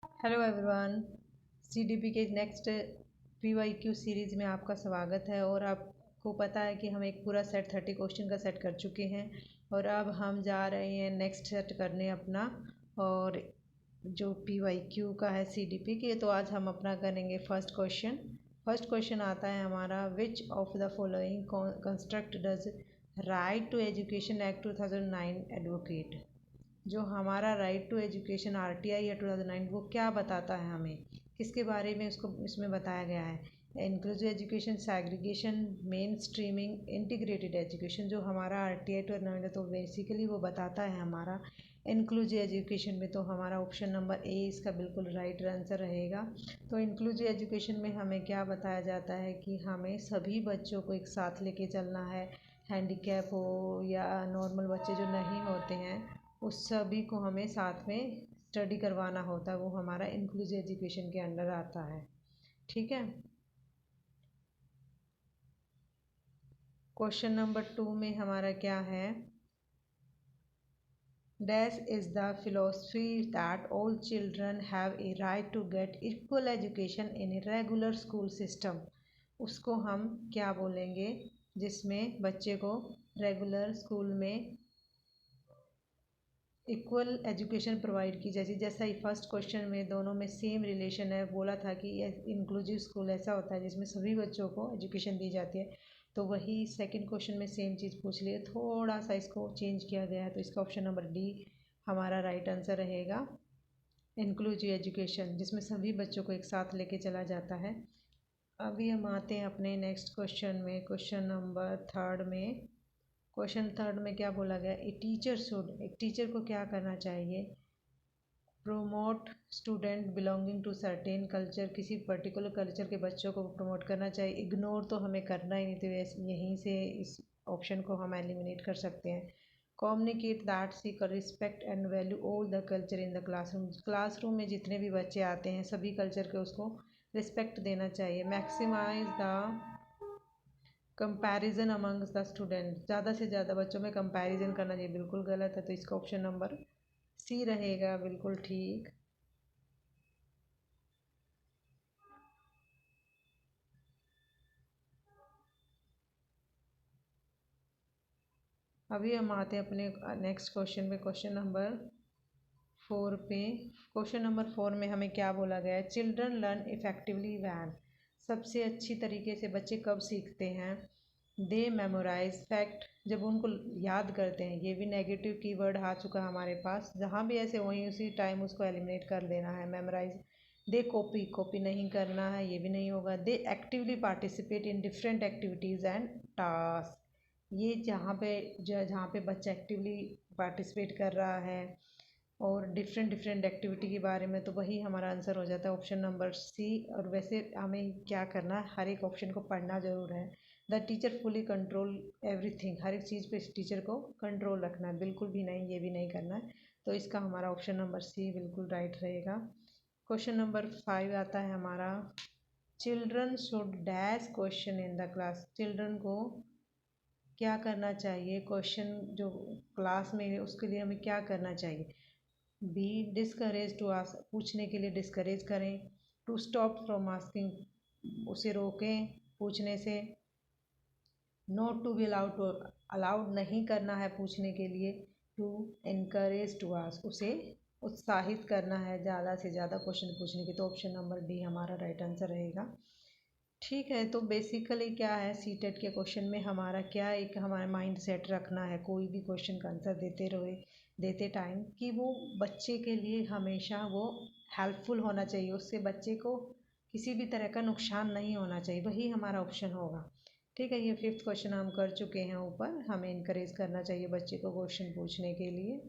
Hello everyone. CDP के next PYQ series में आपका स्वागत है। और आपको पता है कि हम एक पूरा सेट 30 क्वेश्चन का सेट कर चुके हैं और अब हम जा रहे हैं नेक्स्ट सेट करने अपना। और जो पीवाईक्यू का है सीडीपी के, तो आज हम अपना करेंगे फर्स्ट क्वेश्चन आता है हमारा, which of the following construct does right to education act 2009 advocate. जो हमारा राइट टू एजुकेशन आरटीआई है 2009, वो क्या बताता है, हमें किसके बारे में उसको इसमें बताया गया है। Inclusive education, segregation, main streaming, integrated education. जो हमारा आरटीआई 2009 है तो बेसिकली वो बताता है हमारा इंक्लूसिव एजुकेशन में। तो हमारा ऑप्शन नंबर ए इसका बिल्कुल राइट आंसर रहेगा। तो इंक्लूसिव एजुकेशन में हमें क्या बताया जाता है कि हमें सभी बच्चों को एक साथ लेके चलना है। हैंडीकैप हो या नॉर्मल बच्चे जो नहीं होते हैं, उस सभी को हमें साथ में स्टडी करवाना होता है। वो हमारा इंक्लूसिव एजुकेशन के अंडर आता है। ठीक है। क्वेश्चन नंबर 2 में हमारा क्या है, dash is the philosophy that all children have a right to get equal education in a regular school system. उसको हम क्या बोलेंगे, जिसमें बच्चे को रेगुलर स्कूल में इक्वल एजुकेशन प्रोवाइड की जाए। जैसा ही फर्स्ट क्वेश्चन में दोनों में सेम रिलेशन है, बोला था कि इंक्लूसिव स्कूल ऐसा होता है जिसमें सभी बच्चों को एजुकेशन दी जाती है। तो वही सेकंड क्वेश्चन में सेम चीज़ पूछ ली है, थोड़ा सा इसको चेंज किया गया है। तो इसका ऑप्शन नंबर डी हमारा राइट आंसर रहेगा, इंक्लूसिव एजुकेशन, जिसमें सभी बच्चों को एक साथ लेके चला जाता है। अभी हम आते हैं अपने नेक्स्ट क्वेश्चन में, क्वेश्चन नंबर थर्ड में। क्वेश्चन थर्ड में क्या बोला गया, ए टीचर शुड, एक टीचर को क्या करना चाहिए, promote student belonging to certain culture, किसी पर्टिकुलर कल्चर के बच्चों को प्रमोट करना चाहिए। इग्नोर तो हमें करना ही नहीं, तो यहीं से इस ऑप्शन को हम एलिमिनेट कर सकते हैं। Communicate that seek respect and value all the culture in the classroom, classroom में जितने भी बच्चे आते हैं सभी कल्चर के उसको रिस्पेक्ट देना चाहिए। Maximise the comparison amongst the student, ज़्यादा से ज़्यादा बच्चों में कंपैरिजन करना चाहिए, बिल्कुल गलत है। तो इसका ऑप्शन नंबर सी रहेगा, बिल्कुल ठीक। अभी हम आते हैं अपने नेक्स्ट क्वेश्चन में, क्वेश्चन नंबर 4 पे। क्वेश्चन नंबर 4 में हमें क्या बोला गया है, चिल्ड्रन लर्न इफेक्टिवली वैन, सबसे अच्छी तरीके से बच्चे कब सीखते हैं। दे मेमोराइज फैक्ट, जब उनको याद करते हैं। ये भी नेगेटिव कीवर्ड आ चुका है हमारे पास, जहाँ भी ऐसे वहीं उसी टाइम उसको एलिमिनेट कर देना है। मेमोराइज। दे कॉपी, कॉपी नहीं करना है, ये भी नहीं होगा। They actively participate in different activities and task, ये जहाँ पे बच्चा एक्टिवली पार्टिसिपेट कर रहा है और डिफरेंट डिफरेंट एक्टिविटी के बारे में, तो वही हमारा आंसर हो जाता है ऑप्शन नंबर सी। और वैसे हमें क्या करना है, हर एक ऑप्शन को पढ़ना ज़रूर है। The teacher fully control everything, हर एक चीज़ पे इस टीचर को कंट्रोल रखना है, बिल्कुल भी नहीं, ये भी नहीं करना है। तो इसका हमारा ऑप्शन नंबर सी बिल्कुल राइट रहेगा। क्वेश्चन नंबर 5 आता है हमारा, children should dash question in the class, children को क्या करना चाहिए, क्वेश्चन जो क्लास में है उसके लिए हमें क्या करना चाहिए। बी डिस्करेज टू आस्क, पूछने के लिए डिस्करेज करें। टू स्टॉप फ्रॉम आस्किंग, उसे रोकें पूछने से। Not to be allowed to, allowed नहीं करना है पूछने के लिए। टू इनकरेज टू आस्क, उसे उत्साहित करना है ज़्यादा से ज़्यादा क्वेश्चन पूछने की। तो ऑप्शन नंबर डी हमारा राइट आंसर रहेगा। ठीक है। तो बेसिकली क्या है, सीटेट के क्वेश्चन में हमारा क्या, एक हमारा माइंड सेट रखना है कोई भी क्वेश्चन का आंसर देते टाइम, कि वो बच्चे के लिए हमेशा वो हेल्पफुल होना चाहिए, उससे बच्चे को किसी भी तरह का नुकसान नहीं होना चाहिए, वही हमारा ऑप्शन होगा। ठीक है। ये फिफ्थ क्वेश्चन हम कर चुके हैं ऊपर, हमें इनकरेज करना चाहिए बच्चे को क्वेश्चन पूछने के लिए।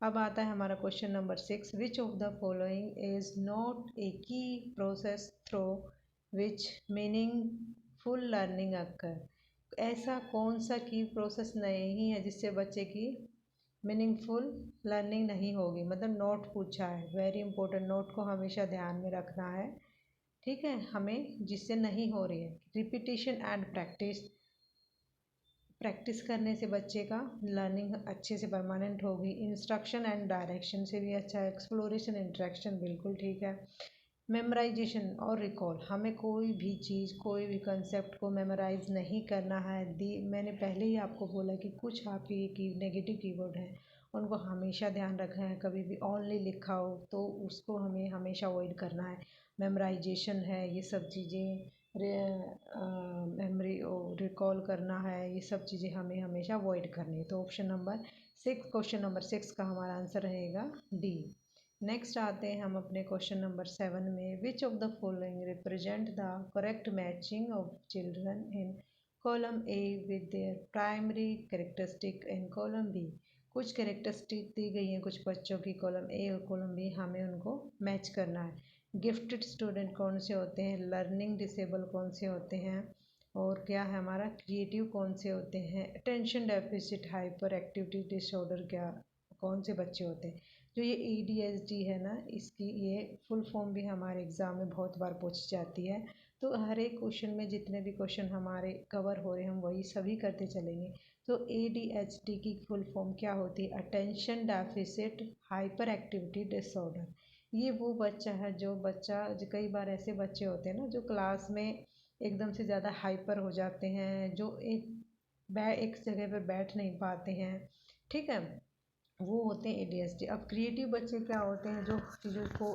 अब आता है हमारा question number 6, which of the following is not a key process through which meaningful learning occur, ऐसा कौन सा की प्रोसेस नहीं है जिससे बच्चे की मीनिंगफुल लर्निंग नहीं होगी। मतलब नोट पूछा है, वेरी इंपॉर्टेंट, नोट को हमेशा ध्यान में रखना है। ठीक है, हमें जिससे नहीं हो रही है। रिपीटिशन एंड प्रैक्टिस, प्रैक्टिस करने से बच्चे का लर्निंग अच्छे से परमानेंट होगी। इंस्ट्रक्शन एंड डायरेक्शन से भी अच्छा है। एक्सप्लोरेशन इंटरेक्शन बिल्कुल ठीक है। मेमोराइजेशन और रिकॉल, हमें कोई भी चीज़ कोई भी कंसेप्ट को मेमोराइज नहीं करना है। मैंने पहले ही आपको बोला कि कुछ आपकी की नेगेटिव कीवर्ड हैं उनको हमेशा ध्यान रखना है। कभी भी ऑनली लिखा हो तो उसको हमें हमेशा अवॉइड करना है। मेमोराइजेशन है, ये सब चीज़ें मेमोरी रिकॉल करना है, ये सब चीज़ें हमें हमेशा अवॉइड करनी है। तो ऑप्शन नंबर 6, क्वेश्चन नंबर 6 का हमारा आंसर रहेगा डी। नेक्स्ट आते हैं हम अपने क्वेश्चन नंबर 7 में। Which of the following represent the correct matching of children in column A with their primary characteristic in column B. कुछ कैरेक्टरिस्टिक दी गई हैं कुछ बच्चों की कॉलम ए और कॉलम बी, हमें उनको मैच करना है। गिफ्टेड स्टूडेंट कौन से होते हैं, लर्निंग डिसेबल कौन से होते हैं, और क्या है हमारा क्रिएटिव कौन से होते हैं, attention deficit hyper activity disorder क्या कौन से बच्चे होते हैं। जो ये ADHD है ना, इसकी ये फुल फॉर्म भी हमारे एग्ज़ाम में बहुत बार पूछी जाती है। तो हर एक क्वेश्चन में जितने भी क्वेश्चन हमारे कवर हो रहे हैं हम वही सभी करते चलेंगे। तो ADHD की फुल फॉर्म क्या होती है, attention deficit hyper activity disorder. ये वो बच्चा है जो कई बार ऐसे बच्चे होते हैं ना जो क्लास में एकदम से ज़्यादा हाइपर हो जाते हैं, जो एक जगह पर बैठ नहीं पाते हैं, ठीक है, वो होते हैं ADHD। अब क्रिएटिव बच्चे क्या होते हैं, जो चीज़ों को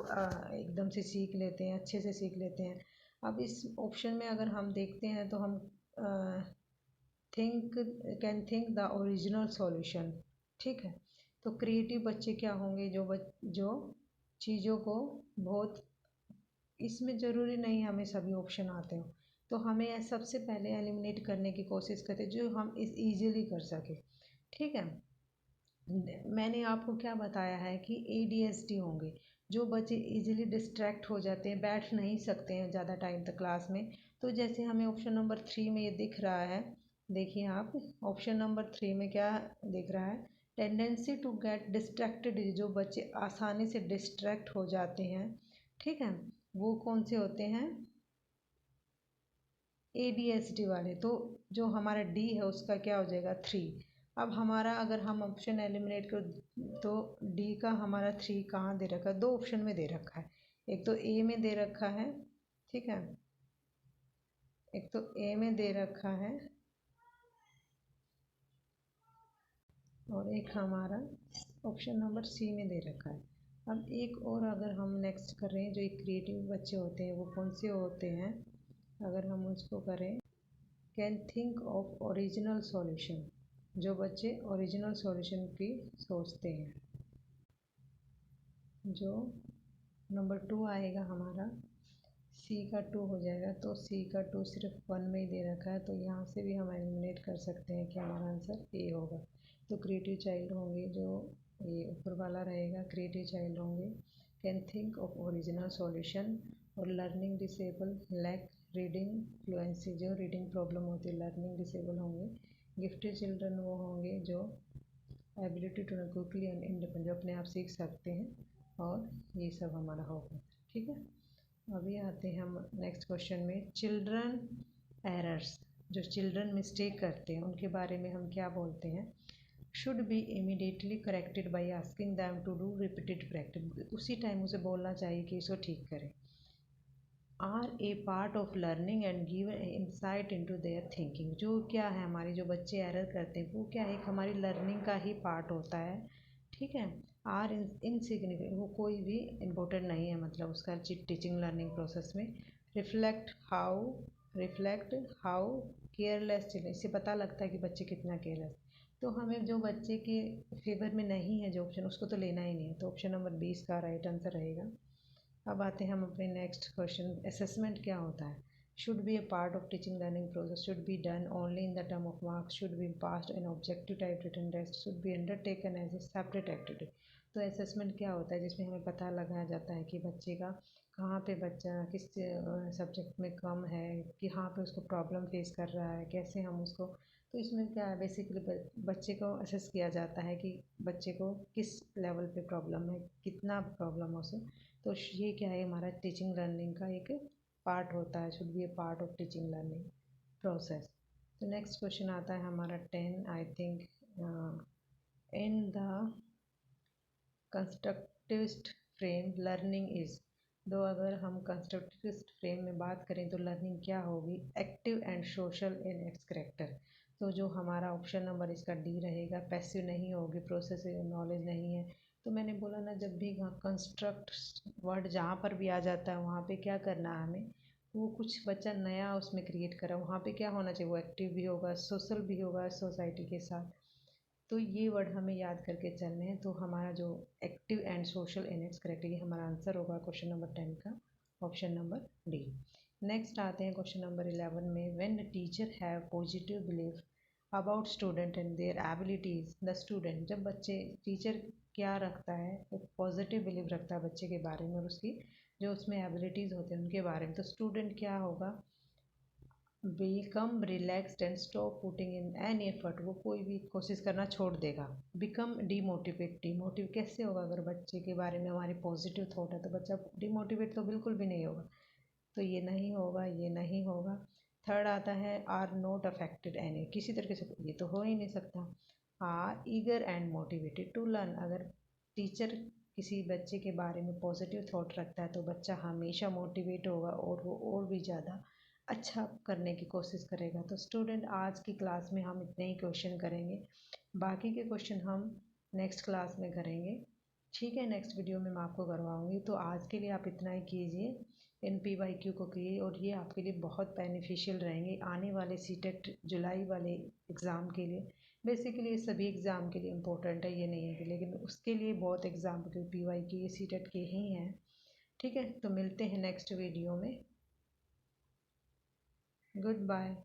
एकदम से सीख लेते हैं, अच्छे से सीख लेते हैं। अब इस ऑप्शन में अगर हम देखते हैं तो हम थिंक द ओरिजिनल सॉल्यूशन, ठीक है। तो क्रिएटिव बच्चे क्या होंगे, जो चीज़ों को बहुत, इसमें ज़रूरी नहीं हमें सभी ऑप्शन आते हो, तो हमें सबसे पहले एलिमिनेट करने की कोशिश करते जो हम इस ईजिली कर सके, ठीक है। मैंने आपको क्या बताया है कि ADHD होंगे जो बच्चे इजीली डिस्ट्रैक्ट हो जाते हैं, बैठ नहीं सकते हैं ज़्यादा टाइम तक क्लास में। तो जैसे हमें ऑप्शन नंबर 3 में ये दिख रहा है, देखिए आप ऑप्शन नंबर 3 में क्या दिख रहा है, टेंडेंसी टू गेट डिस्ट्रैक्टेड, जो बच्चे आसानी से डिस्ट्रैक्ट हो जाते हैं, ठीक है, वो कौन से होते हैं, ADHD वाले। तो जो हमारा D है उसका क्या हो जाएगा 3। अब हमारा अगर हम ऑप्शन एलिमिनेट कर तो D का हमारा 3 कहाँ दे रखा है, दो ऑप्शन में दे रखा है। एक तो A में दे रखा है, ठीक है, एक तो A में दे रखा है और एक हमारा ऑप्शन नंबर C में दे रखा है। अब एक और अगर हम नेक्स्ट कर रहे हैं, जो एक क्रिएटिव बच्चे होते हैं वो कौन से होते हैं, अगर हम उसको करें, can think of original solution, जो बच्चे ओरिजिनल सॉल्यूशन की सोचते हैं। जो नंबर 2 आएगा हमारा, C का 2 हो जाएगा। तो C का 2 सिर्फ 1 में ही दे रखा है, तो यहाँ से भी हम एलिमिनेट कर सकते हैं कि हमारा आंसर A होगा। तो क्रिएटिव चाइल्ड होंगे, जो ये ऊपर वाला रहेगा, क्रिएटिव चाइल्ड होंगे can think of original solution, और learning disable lack reading fluency, जो रीडिंग प्रॉब्लम होती है लर्निंग डिसेबल होंगे। गिफ्टेड चिल्ड्रन वो होंगे जो ability to quickly and independent, जो अपने आप सीख सकते हैं, और ये सब हमारा होगा, ठीक है। अभी आते हैं हम नेक्स्ट क्वेश्चन में। चिल्ड्रन एरर्स, जो चिल्ड्रन मिस्टेक करते हैं उनके बारे में हम क्या बोलते हैं, should be immediately corrected by asking them to do repeated practice, उसी टाइम उसे बोलना चाहिए कि इसको ठीक करें। Are a part of learning and give insight into their thinking, जो क्या है हमारी जो बच्चे एरर करते हैं वो क्या है, एक हमारी लर्निंग का ही पार्ट होता है, ठीक है। आर इनसिग्निफिकेंट, वो कोई भी इम्पोर्टेंट नहीं है, मतलब उसका टीचिंग लर्निंग प्रोसेस में। रिफ्लेक्ट हाउ केयरलेस चिल्ड्रन, इससे पता लगता है कि बच्चे कितना केयरलेस। तो हमें जो बच्चे के फेवर में नहीं है जो ऑप्शन, उसको तो लेना ही नहीं है। तो ऑप्शन नंबर 20 का राइट आंसर रहेगा। अब आते हैं हम अपने नेक्स्ट क्वेश्चन, असेसमेंट क्या होता है। Should be a part of teaching learning process, should be done only in the term of marks, should be passed an objective type written test, should be undertaken as a separate activity. तो assessment क्या होता है, जिसमें हमें पता लगाया जाता है कि बच्चे का कहाँ पे बच्चा किस सब्जेक्ट में कम है, कि कहाँ पे उसको प्रॉब्लम फेस कर रहा है, कैसे हम उसको। तो इसमें क्या है, बेसिकली बच्चे को असेस किया जाता है कि बच्चे को किस लेवल पे प्रॉब्लम है, कितना प्रॉब्लम है उसे। तो ये क्या है, हमारा टीचिंग लर्निंग का एक पार्ट होता है, should be a part of teaching learning process. तो नेक्स्ट क्वेश्चन आता है हमारा 10 I think, in the constructivist frame learning is. दो अगर हम कंस्ट्रक्टिविस्ट फ्रेम में बात करें तो लर्निंग क्या होगी, active and social in its character. तो जो हमारा ऑप्शन नंबर इसका डी रहेगा, पैसिव नहीं होगी, प्रोसेस नॉलेज नहीं है। तो मैंने बोला ना, जब भी कंस्ट्रक्ट वर्ड जहाँ पर भी आ जाता है वहाँ पे क्या करना है हमें, वो कुछ बच्चा नया उसमें क्रिएट करा, वहाँ पे क्या होना चाहिए, वो एक्टिव भी होगा, सोशल भी होगा सोसाइटी के साथ। तो ये वर्ड हमें याद करके चलने हैं। तो हमारा जो active and social in its correct, ये हमारा आंसर होगा क्वेश्चन नंबर 10 का, ऑप्शन नंबर डी। नेक्स्ट आते हैं क्वेश्चन नंबर 11 में, when teacher have positive belief about student and their abilities the student. जब बच्चे, टीचर क्या रखता है, एक पॉजिटिव बिलीव रखता है बच्चे के बारे में और उसकी जो उसमें एबिलिटीज़ होते हैं उनके बारे में, तो स्टूडेंट क्या होगा, become relaxed and stop putting in any effort. वो कोई भी कोशिश करना छोड़ देगा। बिकम डीमोटिवेट, डीमोटिव कैसे होगा, अगर बच्चे के बारे में हमारी पॉजिटिव थॉट है तो बच्चा डीमोटिवेट तो बिल्कुल भी नहीं होगा। तो ये नहीं होगा, ये नहीं होगा। थर्ड आता है आर नॉट अफेक्टेड एनी, किसी तरीके से ये तो हो ही नहीं सकता। Are eager and motivated to learn, अगर टीचर किसी बच्चे के बारे में पॉजिटिव थॉट रखता है तो बच्चा हमेशा मोटिवेट होगा और वो और भी ज़्यादा अच्छा करने की कोशिश करेगा। तो स्टूडेंट, आज की क्लास में हम इतने ही क्वेश्चन करेंगे, बाकी के क्वेश्चन हम नेक्स्ट क्लास में करेंगे। ठीक है, नेक्स्ट वीडियो में मैं आपको करवाऊँगी। तो आज के लिए आप इतना ही कीजिए, इन PYQ को कीजिए, और ये आपके लिए बहुत बेनिफिशियल रहेंगे आने वाले सीटेट जुलाई वाले एग्ज़ाम के लिए। बेसिकली सभी एग्ज़ाम के लिए इम्पोर्टेंट है, ये नहीं है कि, लेकिन उसके लिए बहुत एग्ज़ाम के PYQ ये सीटेट के ही हैं। ठीक है, तो मिलते हैं नेक्स्ट वीडियो में। Good bye.